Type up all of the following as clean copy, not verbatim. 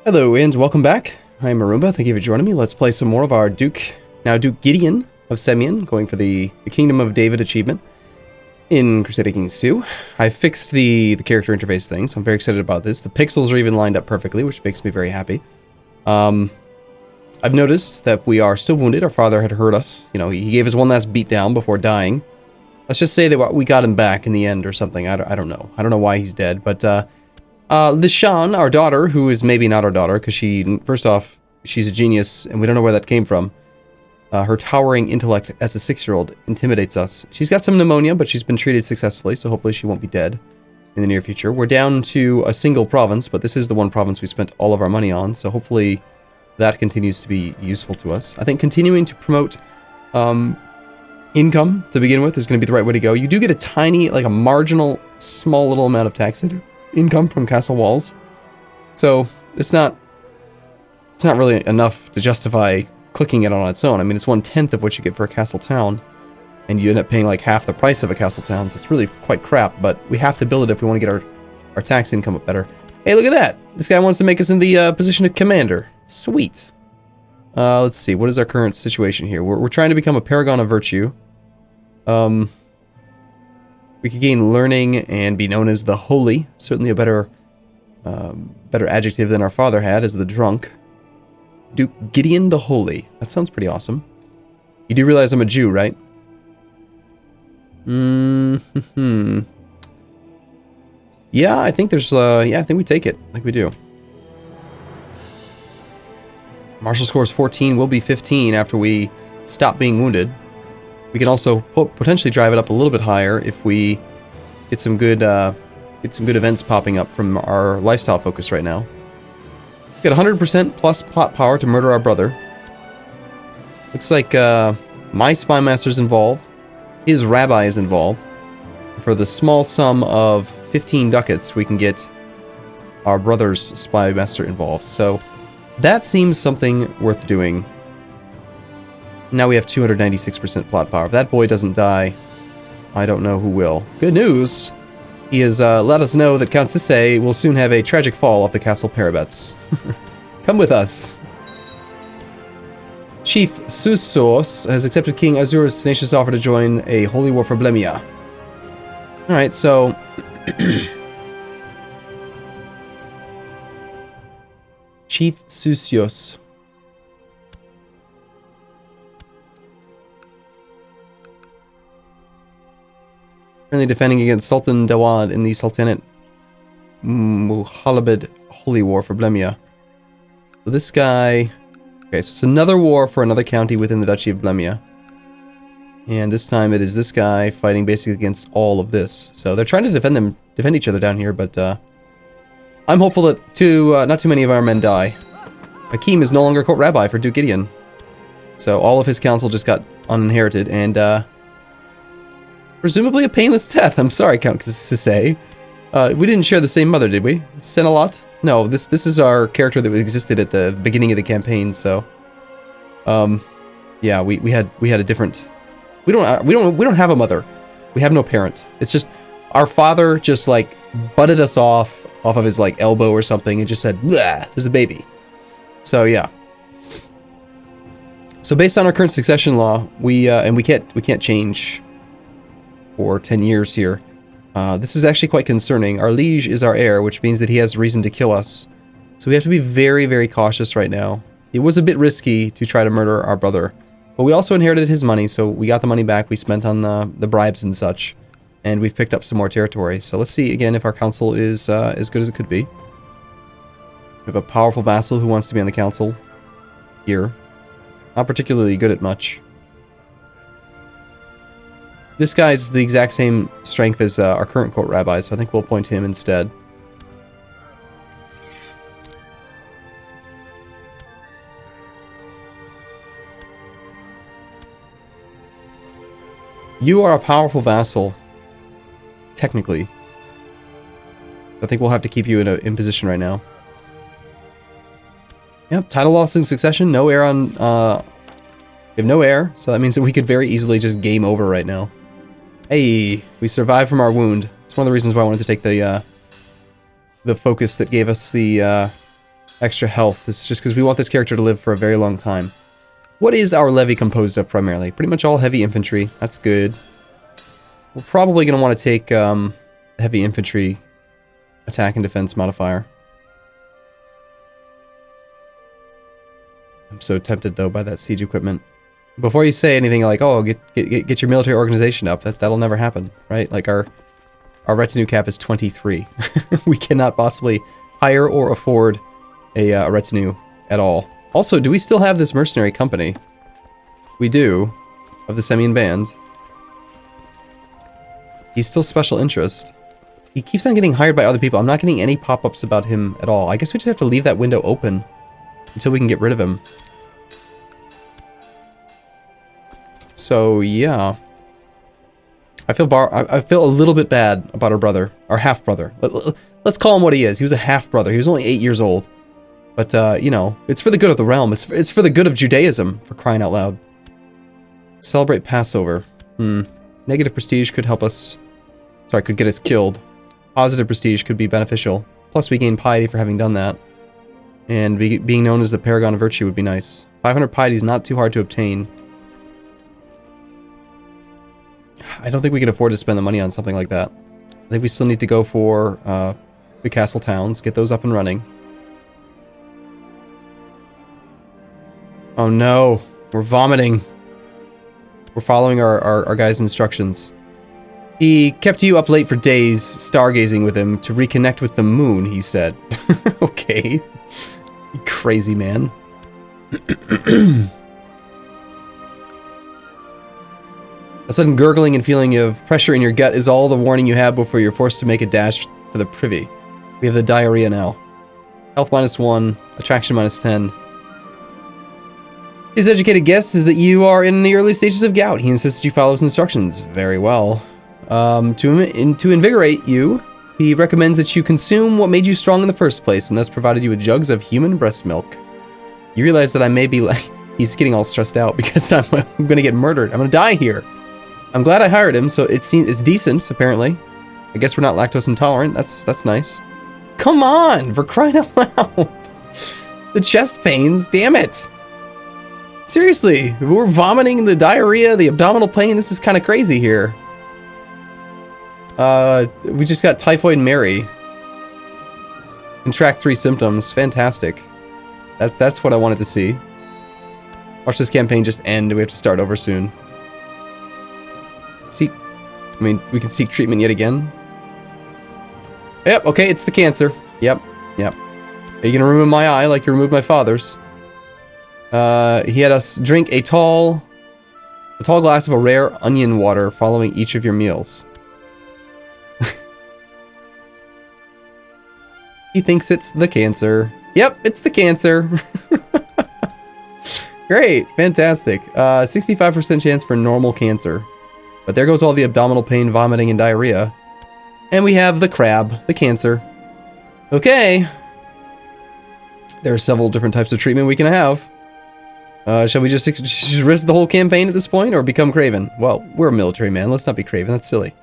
Hello and welcome back. I'm Arumba, thank you for joining me. Let's play some more of our Duke Gideon of Semyon, going for the Kingdom of David achievement in Crusader Kings 2. I fixed the character interface thing, so I'm very excited about this. The pixels are even lined up perfectly, which makes me very happy. I've noticed that we are still wounded. Our father had hurt us. You know, he gave us one last beat down before dying. Let's just say that we got him back in the end or something. I don't know. I don't know why he's dead, but Lishan, our daughter, who is maybe not our daughter, because first off, she's a genius, and we don't know where that came from. Her towering intellect as a 6-year-old intimidates us. She's got some pneumonia, but she's been treated successfully, so hopefully she won't be dead in the near future. We're down to a single province, but this is the one province we spent all of our money on, so hopefully that continues to be useful to us. I think continuing to promote income to begin with is going to be the right way to go. You do get a tiny, like a marginal, small little amount of tax income from castle walls, so it's not really enough to justify clicking it on its own. I mean, it's 1/10 of what you get for a castle town, and you end up paying like half the price of a castle town, so it's really quite crap, but we have to build it if we want to get our tax income up better. Hey, look at that! This guy wants to make us in the position of commander. Sweet. Let's see, what is our current situation here? We're trying to become a paragon of virtue. We could gain learning and be known as the holy. Certainly a better adjective than our father had, as the drunk. Duke Gideon the Holy. That sounds pretty awesome. You do realize I'm a Jew, right? Yeah, I think there's, I think we take it. I think we do. Martial score is 14, will be 15 after we stop being wounded. We can also potentially drive it up a little bit higher if we get some good events popping up from our lifestyle focus right now. We got 100% plus plot power to murder our brother. Looks like my spy master's involved. His rabbi is involved. For the small sum of 15 ducats, we can get our brother's spy master involved. So that seems something worth doing. Now we have 296% plot power. If that boy doesn't die, I don't know who will. Good news! He has let us know that Count Sisay will soon have a tragic fall off the castle parapets. Come with us. Chief Susos has accepted King Azur's tenacious offer to join a holy war for Blemia. Alright, so Chief Susios. Currently defending against Sultan Dawad in the Sultanate Muhalabad Holy War for Blemia. So this guy... Okay, so it's another war for another county within the Duchy of Blemia. And this time it is this guy fighting basically against all of this. So they're trying to defend each other down here, but I'm hopeful that not too many of our men die. Hakim is no longer court rabbi for Duke Gideon. So all of his council just got uninherited, and presumably a painless death. I'm sorry, Count Sisay. We didn't share the same mother, did we? Senelot? No, this is our character that existed at the beginning of the campaign, so yeah, we had a different... We don't have a mother. We have no parent. It's just our father just like butted us off of his like elbow or something and just said, "Blah, there's a baby." So yeah. So based on our current succession law, we can't change for 10 years here. This is actually quite concerning. Our liege is our heir, which means that he has reason to kill us. So we have to be very, very cautious right now. It was a bit risky to try to murder our brother. But we also inherited his money, so we got the money back we spent on the bribes and such. And we've picked up some more territory. So let's see again if our council is as good as it could be. We have a powerful vassal who wants to be on the council here. Not particularly good at much. This guy's the exact same strength as our current court rabbi, so I think we'll appoint him instead. You are a powerful vassal, technically. I think we'll have to keep you in position right now. Yep, title loss in succession, no heir on... we have no heir, so that means that we could very easily just game over right now. Hey, we survived from our wound. It's one of the reasons why I wanted to take the focus that gave us the extra health. It's just because we want this character to live for a very long time. What is our levy composed of primarily? Pretty much all heavy infantry. That's good. We're probably going to want to take heavy infantry attack and defense modifier. I'm so tempted, though, by that siege equipment. Before you say anything like, oh, get your military organization up, that'll never happen, right? Like, our retinue cap is 23. We cannot possibly hire or afford a retinue at all. Also, do we still have this mercenary company? We do, of the Semian band. He's still special interest. He keeps on getting hired by other people. I'm not getting any pop-ups about him at all. I guess we just have to leave that window open until we can get rid of him. So, yeah. I feel a little bit bad about our brother. Our half-brother. Let's call him what he is. He was a half-brother. He was only 8 years old. But, you know, it's for the good of the realm. It's for the good of Judaism, for crying out loud. Celebrate Passover. Negative prestige could help us... Sorry, could get us killed. Positive prestige could be beneficial. Plus, we gain piety for having done that. And being known as the Paragon of Virtue would be nice. 500 piety is not too hard to obtain. I don't think we can afford to spend the money on something like that. I think we still need to go for the castle towns, get those up and running. Oh no, we're vomiting. We're following our guy's instructions. He kept you up late for days, stargazing with him to reconnect with the moon, he said. Okay. You crazy man. A sudden gurgling and feeling of pressure in your gut is all the warning you have before you're forced to make a dash for the privy. We have the diarrhea now. Health -1, attraction -10. His educated guess is that you are in the early stages of gout. He insists you follow his instructions. Very well. To invigorate you, he recommends that you consume what made you strong in the first place, and thus provided you with jugs of human breast milk. You realize that I may be like... He's getting all stressed out because I'm gonna get murdered. I'm gonna die here. I'm glad I hired him, so it's decent, apparently. I guess we're not lactose intolerant. That's nice. Come on, for crying out loud. The chest pains, damn it. Seriously, we're vomiting, the diarrhea, the abdominal pain. This is kind of crazy here. We just got Typhoid Mary. Contract 3 symptoms. Fantastic. That's what I wanted to see. Watch this campaign just end. We have to start over soon. I mean, we can seek treatment yet again. Yep, okay, it's the cancer. Yep. Are you gonna remove my eye like you removed my father's? He had us drink a tall glass of a rare onion water following each of your meals. He thinks it's the cancer. Yep, it's the cancer. Great, fantastic. 65% chance for normal cancer. But there goes all the abdominal pain, vomiting, and diarrhea. And we have the crab, the cancer. Okay. There are several different types of treatment we can have. Shall we just risk the whole campaign at this point, or become craven? Well, we're a military man. Let's not be craven. That's silly.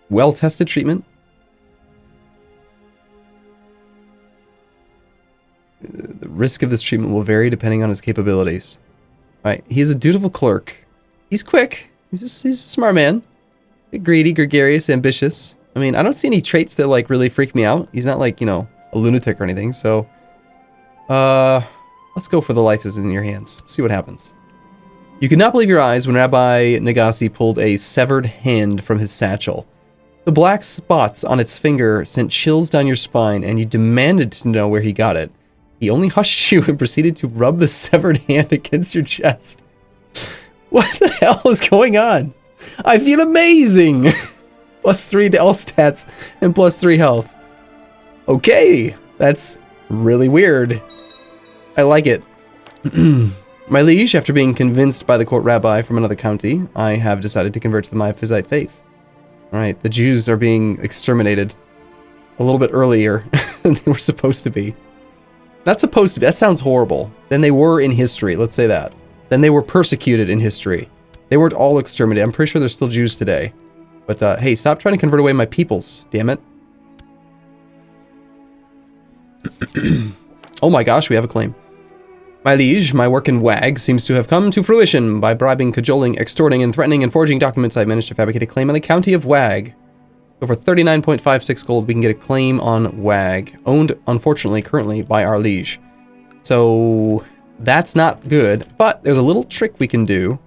Well-tested treatment. The risk of this treatment will vary depending on his capabilities. Alright, he's a dutiful clerk. He's quick. He's a smart man. Greedy, gregarious, ambitious. I mean, I don't see any traits that, like, really freak me out. He's not, like, you know, a lunatic or anything, so... let's go for the life is in your hands. See what happens. You could not believe your eyes when Rabbi Nagasi pulled a severed hand from his satchel. The black spots on its finger sent chills down your spine, and you demanded to know where he got it. He only hushed you and proceeded to rub the severed hand against your chest. What the hell is going on? I feel amazing! +3 to all stats and +3 health. Okay, that's really weird. I like it. My liege, after being convinced by the court rabbi from another county, I have decided to convert to the Miaphysite faith. Alright, the Jews are being exterminated a little bit earlier than they were supposed to be. Not supposed to be. That sounds horrible. Than they were in history, let's say that. Then they were persecuted in history. They weren't all exterminated. I'm pretty sure there's still Jews today. But, hey, stop trying to convert away my peoples, damn it. Oh my gosh, we have a claim. My liege, my work in WAG seems to have come to fruition. By bribing, cajoling, extorting, and threatening and forging documents, I've managed to fabricate a claim on the county of WAG. So for 39.56 gold, we can get a claim on WAG, owned, unfortunately, currently by our liege. So that's not good, but there's a little trick we can do,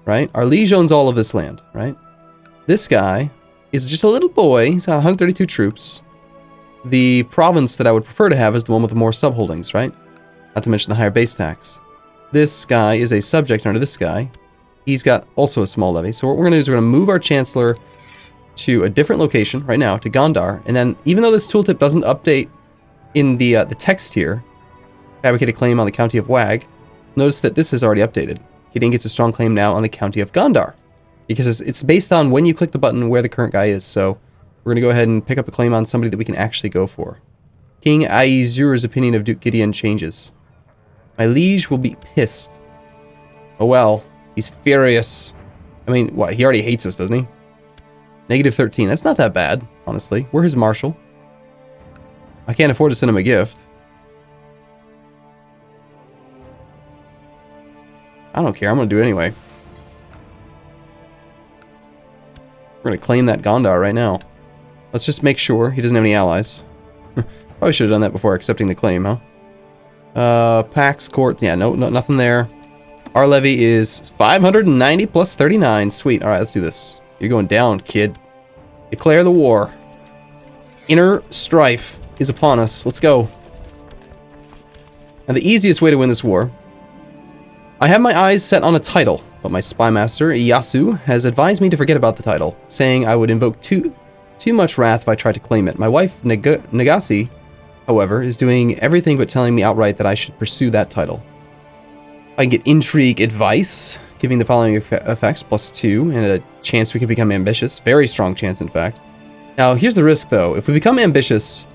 right? Our liege owns all of this land, right? This guy is just a little boy. He's got 132 troops. The province that I would prefer to have is the one with the more subholdings, right? Not to mention the higher base tax. This guy is a subject under this guy. He's got also a small levy. So what we're going to do is we're going to move our chancellor to a different location right now, to Gondar. And then, even though this tooltip doesn't update in the text here, fabricate a claim on the county of WAG, notice that this is already updated. Gideon gets a strong claim now on the county of Gondar, because it's based on when you click the button where the current guy is. So we're going to go ahead and pick up a claim on somebody that we can actually go for. King Aizur's opinion of Duke Gideon changes. My liege will be pissed. Oh well, he's furious. I mean, what, he already hates us, doesn't he? Negative 13, that's not that bad, honestly. We're his marshal. I can't afford to send him a gift. I don't care, I'm gonna do it anyway. We're gonna claim that Gondar right now. Let's just make sure he doesn't have any allies. Probably should have done that before accepting the claim, huh? Pax Court, yeah, no, nothing there. Our levy is 590 plus 39. Sweet, alright, let's do this. You're going down, kid. Declare the war. Inner strife is upon us. Let's go. And the easiest way to win this war... I have my eyes set on a title, but my spy master, Iyasu, has advised me to forget about the title, saying I would invoke too much wrath if I tried to claim it. My wife, Nagasi, however, is doing everything but telling me outright that I should pursue that title. I can get intrigue advice, giving the following effects, +2, and a chance we could become ambitious. Very strong chance, in fact. Now, here's the risk, though. If we become ambitious,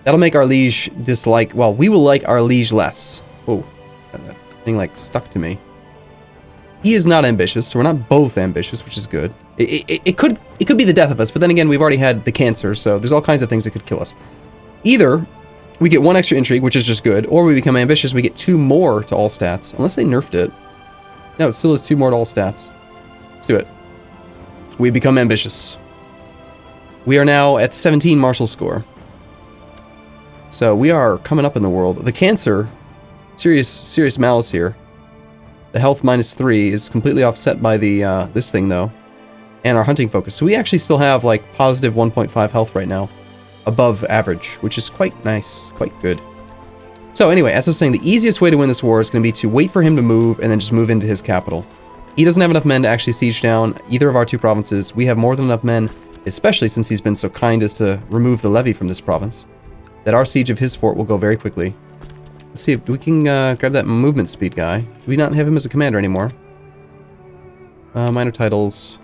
that'll make our liege dislike... Well, we will like our liege less. Whoa. That thing, like, stuck to me. He is not ambitious, so we're not both ambitious, which is good. It could be the death of us, but then again, we've already had the cancer, so there's all kinds of things that could kill us. Either we get 1 extra intrigue, which is just good, or we become ambitious, we get 2 more to all stats. Unless they nerfed it. No, it still is 2 more to all stats. Let's do it. We become ambitious. We are now at 17 martial score. So we are coming up in the world. The cancer, serious malice here. The health -3 is completely offset by the this thing though, and our hunting focus. So we actually still have like positive 1.5 health right now, above average, which is quite nice, quite good. So anyway, as I was saying, the easiest way to win this war is going to be to wait for him to move and then just move into his capital. He doesn't have enough men to actually siege down either of our 2 provinces. We have more than enough men, especially since he's been so kind as to remove the levy from this province, that our siege of his fort will go very quickly. Let's see if we can grab that movement speed guy. Do we not have him as a commander anymore? Minor titles.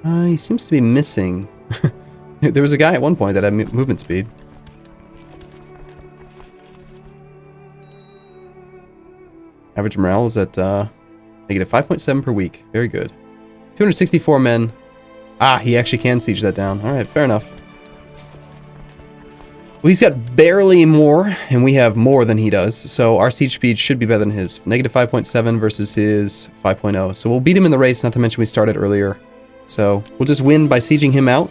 He seems to be missing. There was a guy at one point that had movement speed. Average morale is at negative 5.7 per week. Very good. 264 men. Ah, he actually can siege that down. Alright, fair enough. Well, he's got barely more, and we have more than he does, so our siege speed should be better than his. Negative 5.7 versus his 5.0. So we'll beat him in the race, not to mention we started earlier. So we'll just win by sieging him out.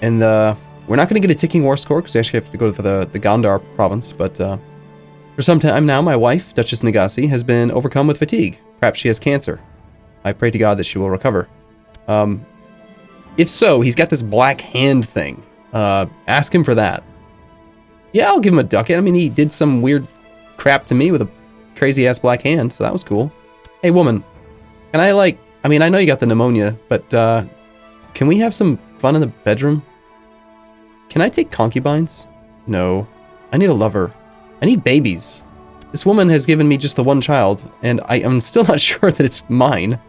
And we're not going to get a ticking war score, because we actually have to go to the Gondar province, but for some time now, my wife, Duchess Nagasi, has been overcome with fatigue. Perhaps she has cancer. I pray to God that she will recover. If so, he's got this black hand thing. Ask him for that. Yeah, I'll give him a ducat. I mean, he did some weird crap to me with a crazy-ass black hand, so that was cool. Hey, woman, can I, like... I mean, I know you got the pneumonia, but, can we have some fun in the bedroom? Can I take concubines? No. I need a lover. I need babies. This woman has given me just the 1 child, and I am still not sure that it's mine.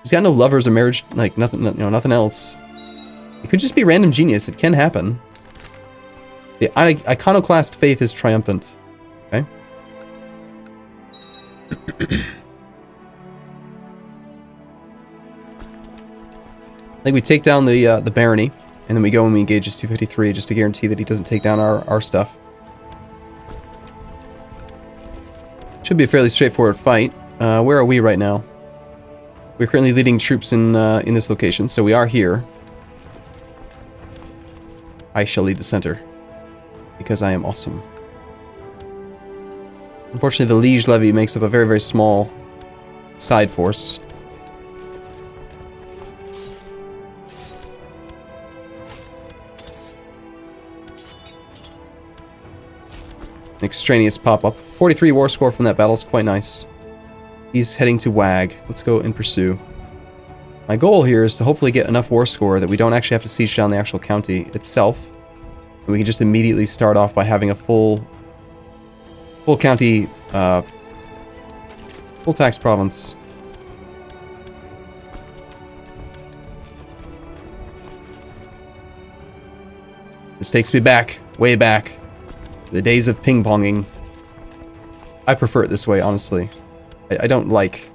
She's got no lovers or marriage, like, nothing, you know, nothing else. It could just be random genius. It can happen. The iconoclast faith is triumphant. Okay. think we take down the barony, and then we go and we engage his 253 just to guarantee that he doesn't take down our stuff. Should be a fairly straightforward fight. Where are we right now? We're currently leading troops in this location, so we are here. I shall lead the center, because I am awesome. Unfortunately, the Liege levy makes up a very, very small side force. An extraneous pop-up. 43 war score from that battle is quite nice. He's heading to Wag. Let's go and pursue. My goal here is to hopefully get enough war score that we don't actually have to siege down the actual county itself. And we can just immediately start off by having a full county, full tax province. This takes me back, way back. The days of ping-ponging. I prefer it this way, honestly. I don't like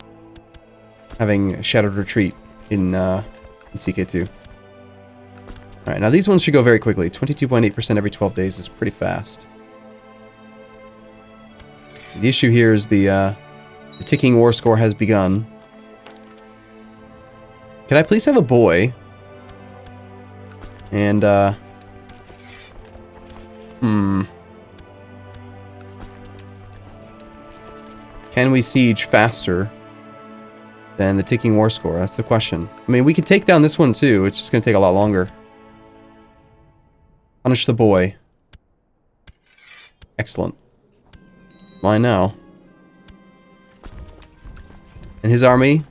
having Shattered Retreat in CK2. Alright, now these ones should go very quickly. 22.8% every 12 days is pretty fast. The issue here is the ticking war score has begun. Can I please have a boy? And, Can we siege faster than the ticking war score? That's the question. I mean, we could take down this one too. It's just going to take a lot longer. Punish the boy. Excellent. Mine now. And his army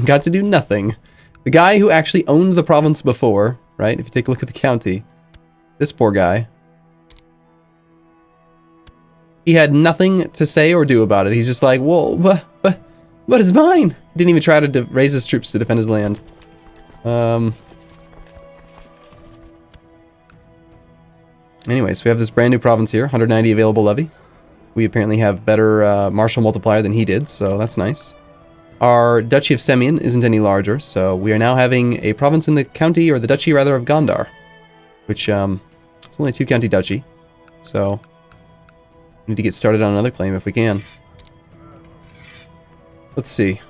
got to do nothing. The guy who actually owned the province before, right? If you take a look at the county. This poor guy. He had nothing to say or do about it. He's just like, well, but it's mine. He didn't even try to raise his troops to defend his land. Anyways, we have this brand new province here. 190 available levy. We apparently have better martial multiplier than he did, so that's nice. Our Duchy of Semyon isn't any larger, so we are now having a province in the county, or the Duchy rather, of Gondar. Which, it's only a 2-county duchy. So we need to get started on another claim if we can. Let's see.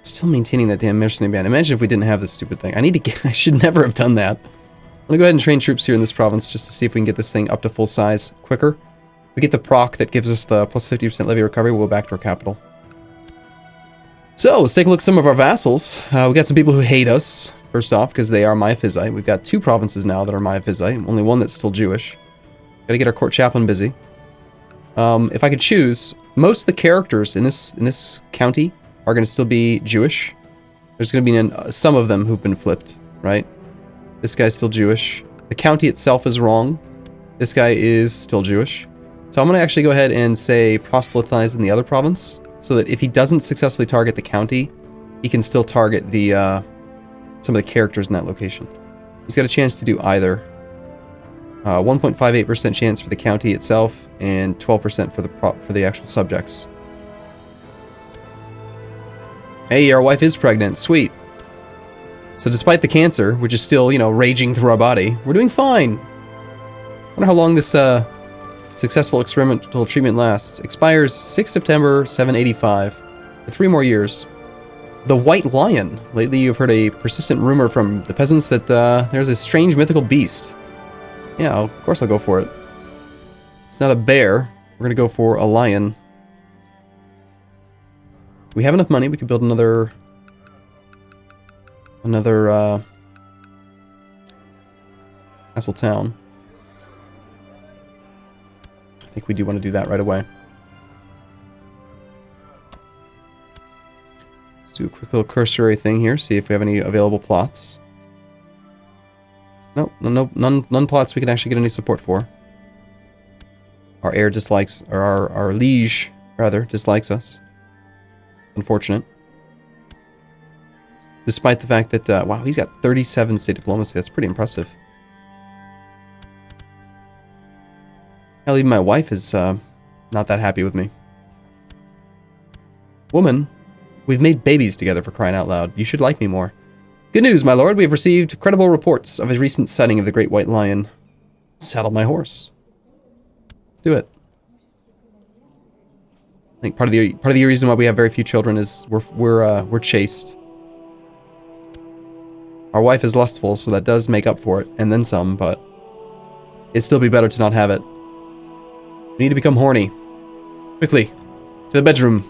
Still maintaining that damn mercenary band. Imagine if we didn't have this stupid thing. I should never have done that. I'm gonna go ahead and train troops here in this province just to see if we can get this thing up to full size quicker. If we get the proc that gives us the plus 50% levy recovery, we'll go back to our capital. So, let's take a look at some of our vassals. We got some people who hate us, first off, because they are Miaphysite. We've got 2 provinces now that are Miaphysite, only one that's still Jewish. Gotta get our court chaplain busy. If I could choose, most of the characters in this county are going to still be Jewish. There's going to be some of them who've been flipped, right? This guy's still Jewish. The county itself is wrong. This guy is still Jewish. So I'm going to actually go ahead and say proselytize in the other province, so that if he doesn't successfully target the county, he can still target the some of the characters in that location. He's got a chance to do either. 1.58% chance for the county itself, and 12% for the actual subjects. Hey, our wife is pregnant. Sweet. So despite the cancer, which is still, you know, raging through our body, we're doing fine. Wonder how long this successful experimental treatment lasts. Expires 6 September 785. For 3 more years. The White Lion. Lately you've heard a persistent rumor from the peasants that there's a strange mythical beast. Yeah, of course I'll go for it. It's not a bear. We're gonna go for a lion. We have enough money. We could build another castle town. I think we do want to do that right away. Let's do a quick little cursory thing here. See if we have any available plots. Nope, none plots we can actually get any support for. Our heir dislikes, or our liege rather dislikes us. Unfortunate. Despite the fact that, wow, he's got 37 state diplomacy. That's pretty impressive. Hell, even my wife is not that happy with me. Woman, We've made babies together, for crying out loud. You should like me more. Good news, my lord. We have received credible reports of a recent sighting of the great white lion. Saddle my horse. Let's do it. I think part of the reason why we have very few children is we're chaste. Our wife is lustful, so that does make up for it, and then some, but it'd still be better to not have it. We need to become horny. Quickly. To the bedroom.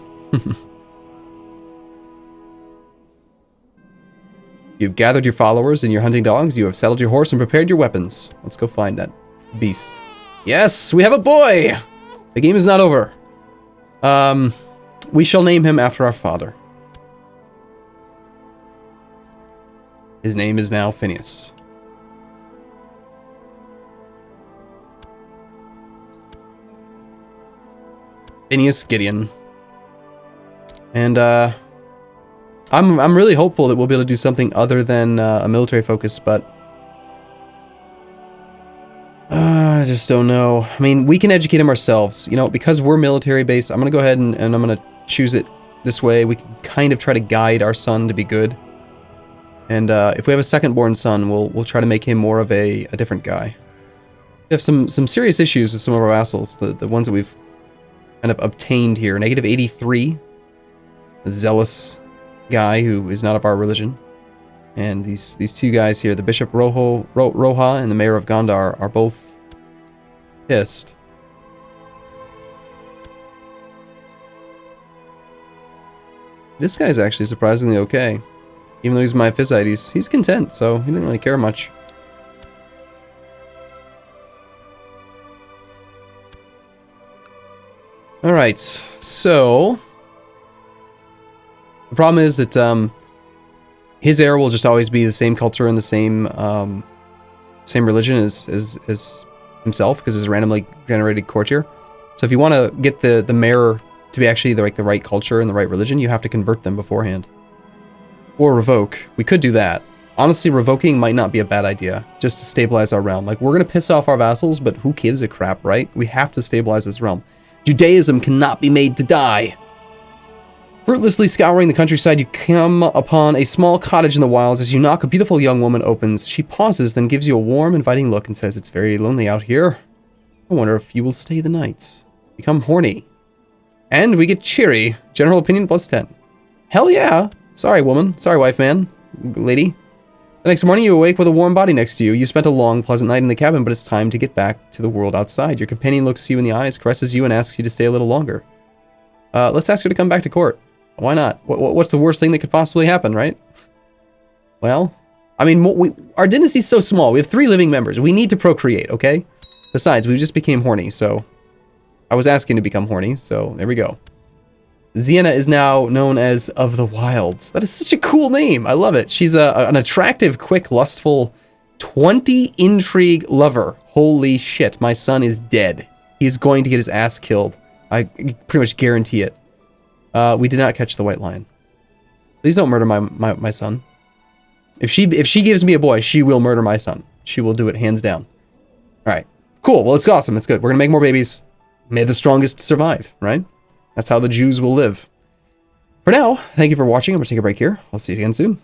You've gathered your followers and your hunting dogs. You have saddled your horse and prepared your weapons. Let's go find that beast. Yes, we have a boy! The game is not over. We shall name him after our father. His name is now Phineas. Phineas Gideon. And, I'm really hopeful that we'll be able to do something other than a military focus, but I just don't know. I mean, we can educate him ourselves. You know, because we're military based, I'm going to go ahead and I'm going to choose it this way. We can kind of try to guide our son to be good. And if we have a second-born son, we'll try to make him more of a different guy. We have some serious issues with some of our vassals, the ones that we've kind of obtained here. Negative 83, a zealous guy who is not of our religion. And these two guys here, the Bishop Roha and the Mayor of Gondar, are both pissed. This guy's actually surprisingly okay. Even though he's my Physite, he's content, so he didn't really care much. Alright, so the problem is that his heir will just always be the same culture and the same religion as himself, because it's a randomly generated courtier. So if you want to get the mayor to be actually the right culture and the right religion, you have to convert them beforehand. Or revoke. We could do that. Honestly, revoking might not be a bad idea, just to stabilize our realm. Like, we're going to piss off our vassals, but who gives a crap, right? We have to stabilize this realm. Judaism cannot be made to die. Fruitlessly scouring the countryside, you come upon a small cottage in the wilds. As you knock, a beautiful young woman opens. She pauses, then gives you a warm, inviting look and says, "It's very lonely out here. I wonder if you will stay the night." Become horny. And we get cheery. General opinion +10. Hell yeah. Sorry, woman. Sorry, wife, man. Lady. The next morning, you awake with a warm body next to you. You spent a long, pleasant night in the cabin, but it's time to get back to the world outside. Your companion looks you in the eyes, caresses you, and asks you to stay a little longer. Let's ask her to come back to court. Why not? What's the worst thing that could possibly happen, right? Well, I mean, our dynasty's so small. We have 3 living members. We need to procreate, okay? Besides, we just became horny, so I was asking to become horny, so there we go. Ziena is now known as Of the Wilds. That is such a cool name. I love it. She's an attractive, quick, lustful, 20 intrigue lover. Holy shit, my son is dead. He's going to get his ass killed. I pretty much guarantee it. We did not catch the white lion. Please don't murder my son. If she gives me a boy, she will murder my son. She will do it hands down. Alright. Cool. Well, it's awesome. It's good. We're going to make more babies. May the strongest survive, right? That's how the Jews will live. For now, thank you for watching. I'm going to take a break here. I'll see you again soon.